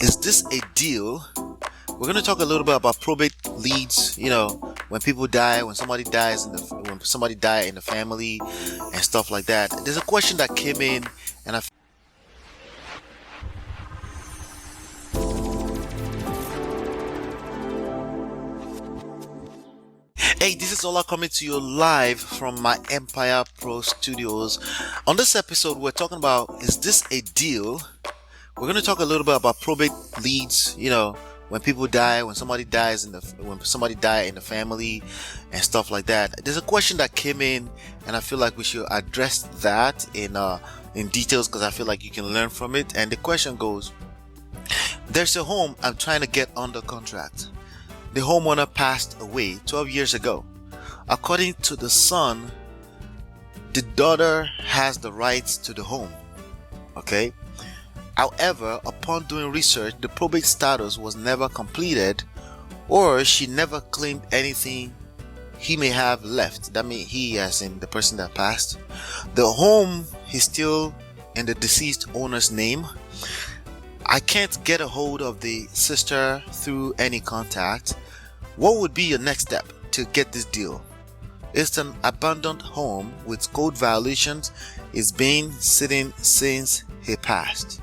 Is this a deal? We're going to talk a little bit about probate leads, when people die, when somebody dies when somebody died in the family and stuff like that. There's a question that came in, and Hey, this is Ola coming to you live from my Empire Pro Studios. On this episode, we're talking about, is this a deal? We're going to talk a little bit about probate leads, when people die, when somebody dies when somebody died in the family and stuff like that. There's a question that came in, and I feel like we should address that in details, because I feel like you can learn from it. And the question goes, there's a home I'm trying to get under contract. The homeowner passed away 12 years ago. According to the son, the daughter has the rights to the home. Okay? However, upon doing research, the probate status was never completed, or she never claimed anything he may have left. That means he, as in the person that passed. The home is still in the deceased owner's name. I can't get a hold of the sister through any contact. What would be your next step to get this deal? It's an abandoned home with code violations. It's been sitting since he passed.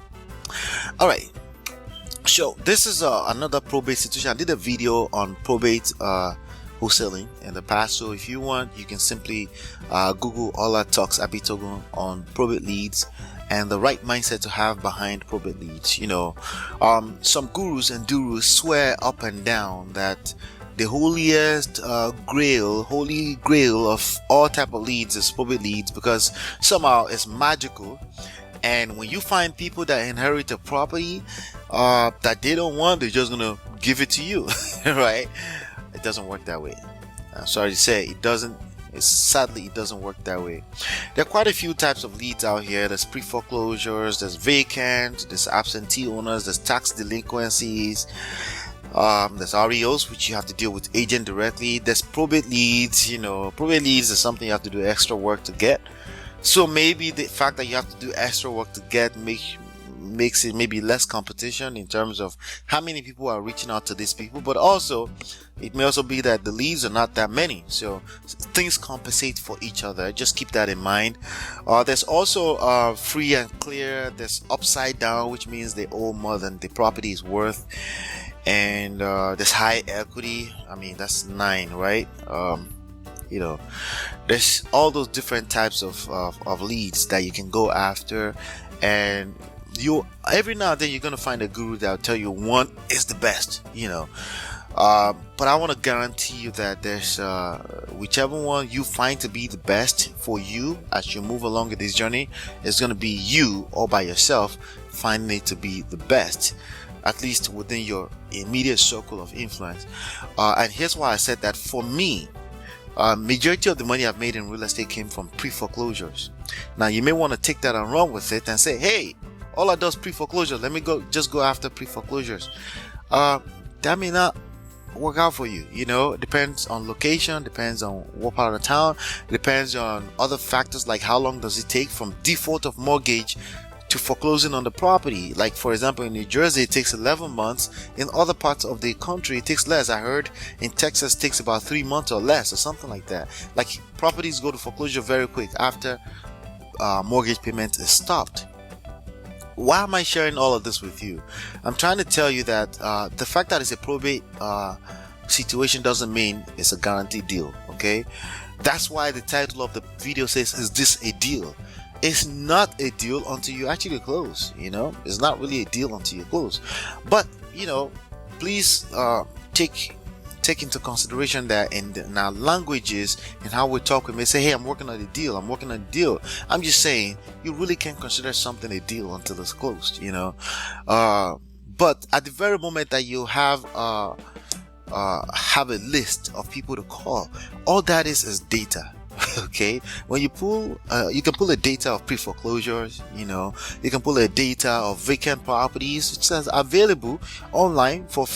Alright, so this is another probate situation. I did a video on probate wholesaling in the past, so if you want, you can simply Google Ola Talks Abitogun on probate leads and the right mindset to have behind probate leads. Some gurus and durus swear up and down that the holiest holy grail of all type of leads is probate leads, because somehow it's magical. And when you find people that inherit a property that they don't want, they're just gonna give it to you, right? It doesn't work that way. I'm sorry to say, it doesn't. Sadly, it doesn't work that way. There are quite a few types of leads out here. There's pre-foreclosures, there's vacant, there's absentee owners, there's tax delinquencies, there's REOs, which you have to deal with agent directly. There's probate leads. Probate leads is something you have to do extra work to get. So maybe the fact that you have to do extra work to get makes it maybe less competition in terms of how many people are reaching out to these people, but also it may also be that the leads are not that many, so things compensate for each other. Just keep that in mind. There's also free and clear. There's upside down, which means they owe more than the property is worth, and there's high equity. I mean, that's 9, right? There's all those different types of leads that you can go after, and every now and then you're gonna find a guru that'll tell you one is the best, but I want to guarantee you that there's whichever one you find to be the best for you as you move along in this journey, is going to be you all by yourself finding it to be the best, at least within your immediate circle of influence. And here's why I said that. For me, majority of the money I've made in real estate came from pre-foreclosures. Now you may want to take that and run with it and say, hey, all I do is pre-foreclosure, let me just go after pre-foreclosures. That may not work out for you. It depends on location, depends on what part of the town, depends on other factors like how long does it take from default of mortgage to foreclosing on the property. Like, for example, in New Jersey it takes 11 months. In other parts of the country it takes less. I heard in Texas it takes about 3 months or less, or something like that. Like, properties go to foreclosure very quick after mortgage payment is stopped. Why am I sharing all of this with you? I'm trying to tell you that the fact that it's a probate situation doesn't mean it's a guaranteed deal. Okay, that's why the title of the video says, is this a deal? It's not a deal until you actually close. It's not really a deal until you close. But please take into consideration that in our languages and how we talk, we may say, hey, I'm working on a deal, I'm just saying, you really can't consider something a deal until it's closed. But at the very moment that you have a list of people to call, all that is data. Okay, when you pull you can pull a data of pre-foreclosures, you can pull a data of vacant properties, which is available online for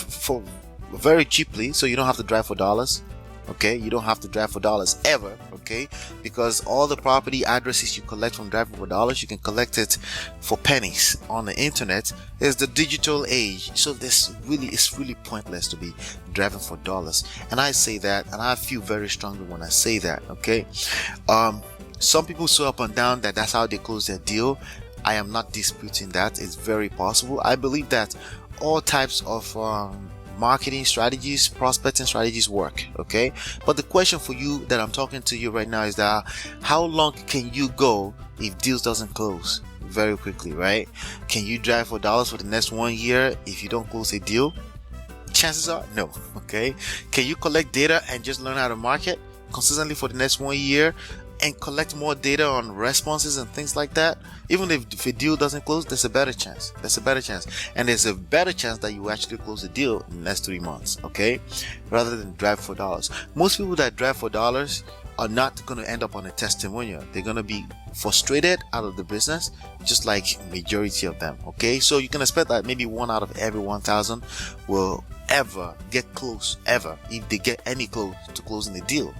very cheaply, so you don't have to drive for dollars. Okay, you don't have to drive for dollars ever. okay? Because all the property addresses you collect from driving for dollars, you can collect it for pennies on the internet. It's the digital age, so it's really pointless to be driving for dollars. And I say that, and I feel very strongly when I say that, okay? Some people swear up and down that that's how they close their deal. I am not disputing that. It's very possible. I believe that all types of marketing strategies, prospecting strategies work, okay? But the question for you that I'm talking to you right now is that how long can you go if deals doesn't close very quickly, right? Can you drive for dollars for the next 1 year if you don't close a deal? Chances are no, okay? Can you collect data and just learn how to market consistently for the next 1 year and collect more data on responses and things like that? Even if a deal doesn't close, there's a better chance. And there's a better chance that you actually close the deal in the next 3 months, okay? Rather than drive for dollars. Most people that drive for dollars are not going to end up on a testimonial. They're going to be frustrated out of the business, just like majority of them, okay? So you can expect that maybe 1 out of every 1,000 will ever get close, ever, if they get any close to closing the deal.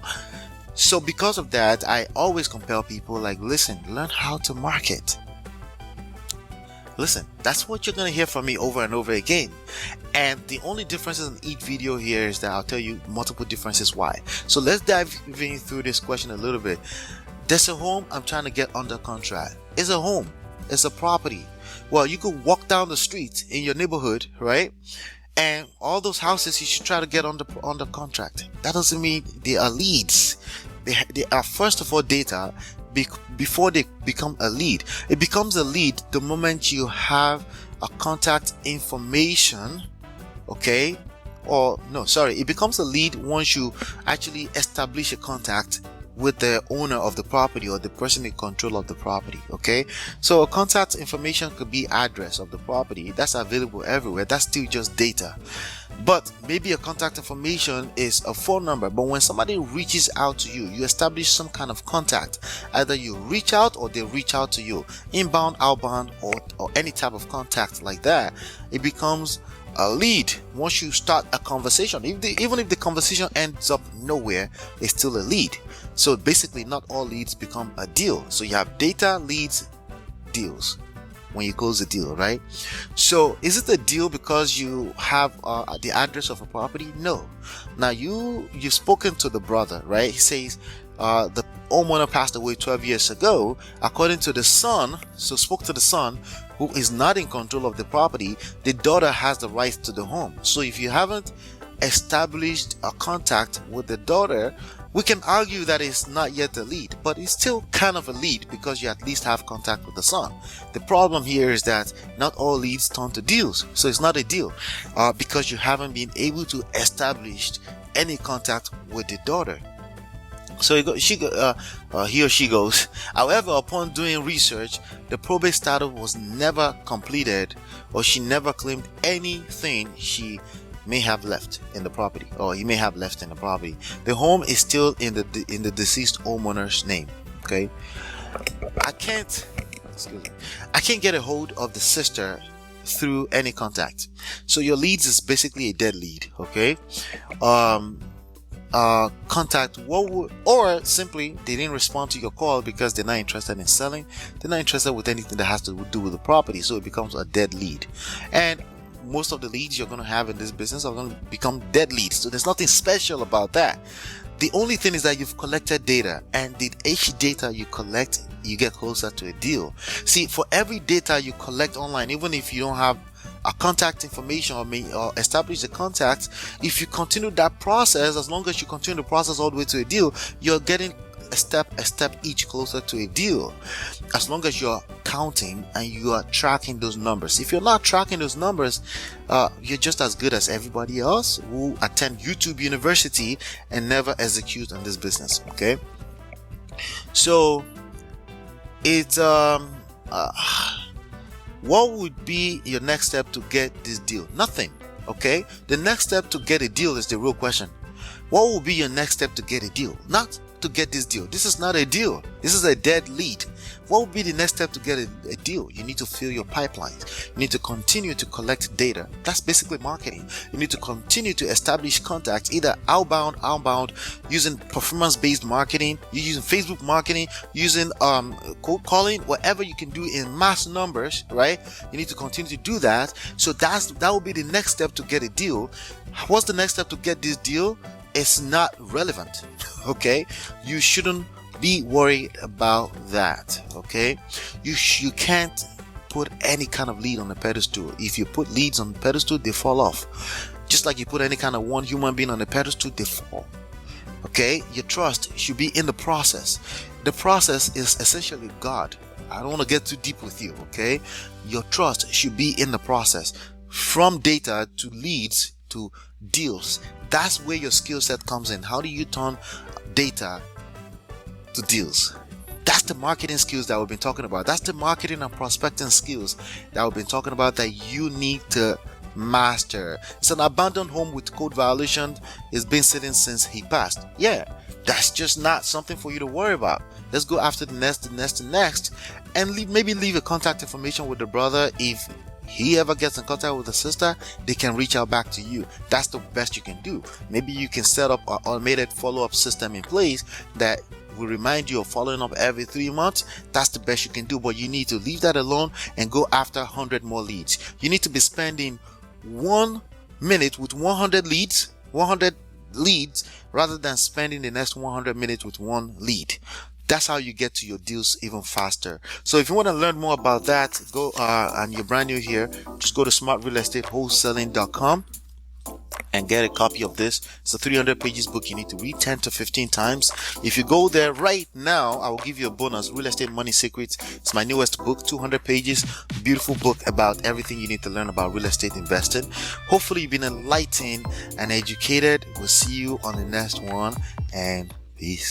So because of that, I always compel people like, listen, learn how to market. Listen, that's what you're going to hear from me over and over again. And the only differences in each video here is that I'll tell you multiple differences why. So let's dive in through this question a little bit. There's a home I'm trying to get under contract. It's a home. It's a property. Well, you could walk down the street in your neighborhood, right? And all those houses you should try to get under contract. That doesn't mean they are leads. They are first of all data before they become a lead. It becomes a lead the moment you have a contact information, okay? Or no, sorry, it becomes a lead once you actually establish a contact with the owner of the property or the person in control of the property, okay? So a contact information could be address of the property. That's available everywhere. That's still just data. But maybe a contact information is a phone number. But when somebody reaches out to you, you establish some kind of contact. Either you reach out or they reach out to you. Inbound, outbound, or any type of contact like that. It becomes a lead once you start a conversation. Even if the conversation ends up nowhere, it's still a lead. So basically not all leads become a deal. So you have data, leads, deals when you close the deal, right? So is it a deal because you have the address of a property? No. Now you've spoken to the brother, right? He says the homeowner passed away 12 years ago. According to the son, so spoke to the son who is not in control of the property. The daughter has the rights to the home. So if you haven't established a contact with the daughter, we can argue that it's not yet a lead, but it's still kind of a lead because you at least have contact with the son. The problem here is that not all leads turn to deals, so it's not a deal because you haven't been able to establish any contact with the daughter. So he or she goes, however, upon doing research, the probate status was never completed, or she never claimed anything she may have left in the property, or he may have left in the property. The home is still in the deceased homeowner's name. Okay, I can't get a hold of the sister through any contact. So your leads is basically a dead lead. Okay, contact or simply they didn't respond to your call because they're not interested in selling. They're not interested with anything that has to do with the property, so it becomes a dead lead. And most of the leads you're going to have in this business are going to become dead leads, so there's nothing special about that. The only thing is that you've collected data, and the each data you collect, you get closer to a deal. See, for every data you collect online, even if you don't have a contact information or establish the contact, if you continue that process, as long as you continue the process all the way to a deal, you're getting a step each closer to a deal, as long as you're counting and you are tracking those numbers. If you're not tracking those numbers, you're just as good as everybody else who attend YouTube University and never execute on this business. Okay, so it's what would be your next step to get this deal? Nothing. Okay, the next step to get a deal is the real question. What will be your next step to get a deal? Not to get this deal? This is not a deal. This is a dead lead. What would be the next step to get a deal? You need to fill your pipelines. You need to continue to collect data. That's basically marketing. You need to continue to establish contacts, either outbound, using performance-based marketing, you're using Facebook marketing, using cold calling, whatever you can do in mass numbers, right? You need to continue to do that. So that will be the next step to get a deal. What's the next step to get this deal? It's not relevant. Okay, you shouldn't be worried about that. Okay, you can't put any kind of lead on the pedestal. If you put leads on the pedestal, they fall off. Just like you put any kind of one human being on the pedestal, they fall. Okay, your trust should be in the process. The process is essentially God. I don't want to get too deep with you. Okay, your trust should be in the process, from data to leads to deals. That's where your skill set comes in. How do you turn data to deals? That's the marketing skills that we've been talking about. That's the marketing and prospecting skills that we've been talking about that you need to master. It's an abandoned home with code violation. It's been sitting since he passed. Yeah, that's just not something for you to worry about. Let's go after the next, and maybe leave a contact information with the brother. If he ever gets in contact with the sister, they can reach out back to you. That's the best you can do. Maybe you can set up an automated follow-up system in place that will remind you of following up every 3 months. That's the best you can do, but you need to leave that alone and go after 100 more leads. You need to be spending 1 minute with 100 leads rather than spending the next 100 minutes with one lead. That's how you get to your deals even faster. So if you want to learn more about that, go and you're brand new here, just go to smartrealestateWholesaling.com and get a copy of this. It's a 300 pages book you need to read 10 to 15 times. If you go there right now, I will give you a bonus, Real Estate Money Secrets. It's my newest book, 200 pages, beautiful book about everything you need to learn about real estate investing. Hopefully you've been enlightened and educated. We'll see you on the next one, and peace.